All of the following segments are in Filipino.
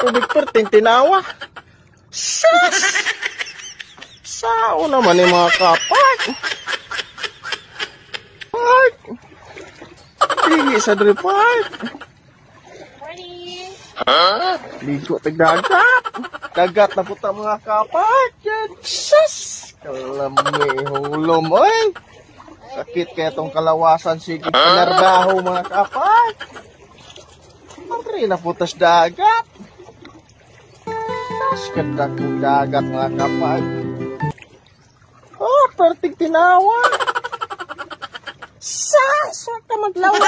tubig perting tinawa. Sus! Sao naman yung mga kapat? Park! Pigi sa diri park. Morning! Ligo tigdagat. Dagat na puta mga kapat. Sus! Kalami hulom oy. Sakit kaya tong kalawasan. Sige pinarbaho mga kapat. Pagri na putas dagat. Ganda kong dagat mga kapag. Oh, pertig tinawa. Saan ka maglawa?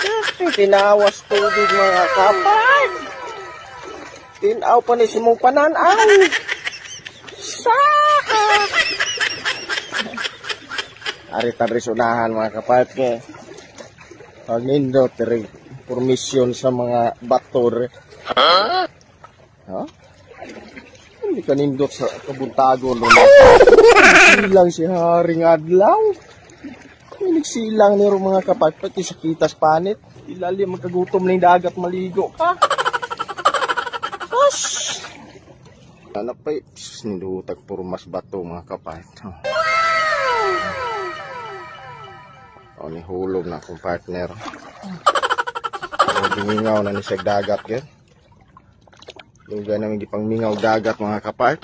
Pertig tinawas tubig mga kapag. Tinaw pa ni si mong pananaw. Ari-taris unahan mga kapag. Pag nindot, permisyon sa mga bator. Ha? Hindi ka nindot sa kabuntagon. Silang si Haring Adlaw. Silang niro mga kapag. Pati sa kitas panit. Ilalim magkagutom na yung dagat maligo ka. As! Nanapay. Nindutag puro mas bato mga kapag. O ni hulog na akong partner. Mingaw na ni sa dagat yan. Lugar namin gipang mingaw dagat mga kapart.